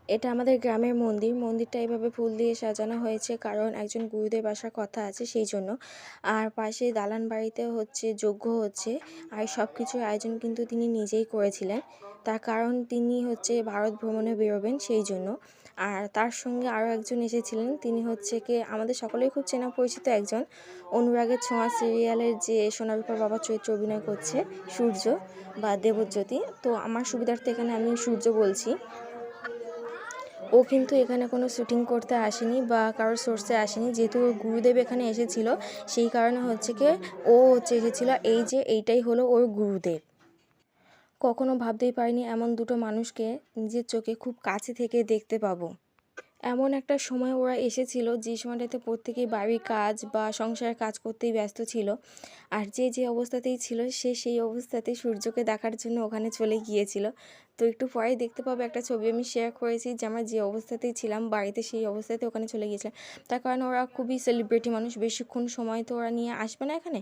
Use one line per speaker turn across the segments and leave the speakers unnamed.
এটা আমাদের গ্রামের মন্দির। মন্দিরটা এভাবে ফুল দিয়ে সাজানো হয়েছে কারণ একজন গুরুদেব আসার কথা আছে সেইজন্য। আর পাশে দালান বাড়িতে হচ্ছে যজ্ঞ হচ্ছে। আর সবকিছুর আয়োজন কিন্তু তিনি নিজেই করেছিলেন। তার কারণ তিনি হচ্ছে ভারত ভ্রমণে বেরোবেন সেইজন্য। আর তার সঙ্গে আরও একজন এসেছিলেন। তিনি হচ্ছে গিয়ে আমাদের সকলের খুব চেনা পরিচিত একজন। অনুরাগের ছোঁয়া সিরিয়ালের যে সোনারূপার বাবা চরিত্রে অভিনয় করছে সূর্য বা দেবজ্যোতি। তো আমার সুবিধার্থে এখানে আমি সূর্য বলছি। ও কিন্তু এখানে কোনো শুটিং করতে আসেনি বা কারোর সোর্সে আসেনি, যেহেতু ওর গুরুদেব এখানে এসেছিল সেই কারণে হচ্ছে কি ও হচ্ছে এসেছিল। এই যে এইটাই হলো ওর গুরুদেব। কখনো ভাবতেই পারিনি এমন দুটো মানুষকে নিজের চোখে খুব কাছে থেকে দেখতে পাবো। এমন একটা সময় ওরা এসেছিল যে সময়টাতে প্রত্যেকেই বাড়ির কাজ বা সংসারের কাজ করতেই ব্যস্ত ছিল। আর যে অবস্থাতেই ছিল সে সেই অবস্থাতেই সূর্যকে দেখার জন্য ওখানে চলে গিয়েছিল। তো একটু পরেই দেখতে পাবো একটা ছবি আমি শেয়ার করেছি যে আমরা যে অবস্থাতেই ছিলাম বাড়িতে সেই অবস্থাতে ওখানে চলে গিয়েছিলাম। তার কারণে ওরা খুবই সেলিব্রিটি মানুষ, বেশিক্ষণ সময় তো ওরা নিয়ে আসবে না এখানে।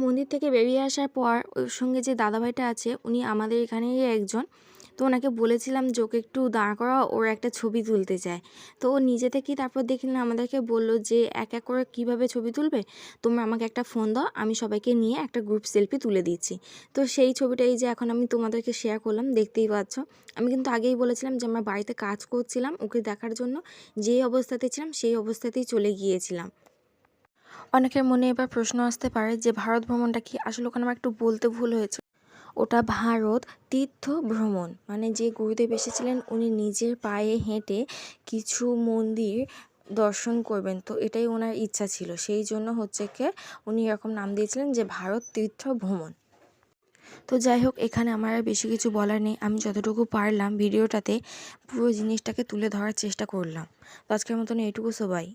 মন্দির থেকে বেরিয়ে আসার পর ওর সঙ্গে যে দাদাভাইটা আছে উনি আমাদের এখানেরই একজন। তো ওনাকে বলেছিলাম যে ওকে একটু দাঁড় করাও, ওর একটা ছবি তুলতে চায়। তো ও নিজে থেকেই তারপর দেখলেন আমাদেরকে বলল যে এক এক করে কীভাবে ছবি তুলবে, তোমরা আমাকে একটা ফোন দাও, আমি সবাইকে নিয়ে একটা গ্রুপ সেলফি তুলে দিচ্ছি। তো সেই ছবিটাই যে এখন আমি তোমাদেরকে শেয়ার করলাম, দেখতেই পাচ্ছ। আমি কিন্তু আগেই বলেছিলাম যে আমরা বাড়িতে কাজ করছিলাম, ওকে দেখার জন্য যেই অবস্থাতে ছিলাম সেই অবস্থাতেই চলে গিয়েছিলাম। অনেকের মনে এবার প্রশ্ন আসতে পারে যে ভারত ভ্রমণটা কি আসলে, ওখানে আমার একটু বলতে ভুল হয়েছে। ওটা ভারত তীর্থ ভ্রমণ, মানে যে গুরুদেব এসেছিলেন উনি নিজের পায়ে হেঁটে কিছু মন্দির দর্শন করবেন। তো এটাই ওনার ইচ্ছা ছিল, সেই জন্য হচ্ছে কি উনি এরকম নাম দিয়েছিলেন যে ভারত তীর্থ ভ্রমণ। তো যাই হোক, এখানে আমার আর বেশি কিছু বলার নেই। আমি যতটুকু পারলাম ভিডিওটাতে পুরো জিনিসটাকে তুলে ধরার চেষ্টা করলাম। তো আজকের মতন এইটুকু, সবাই।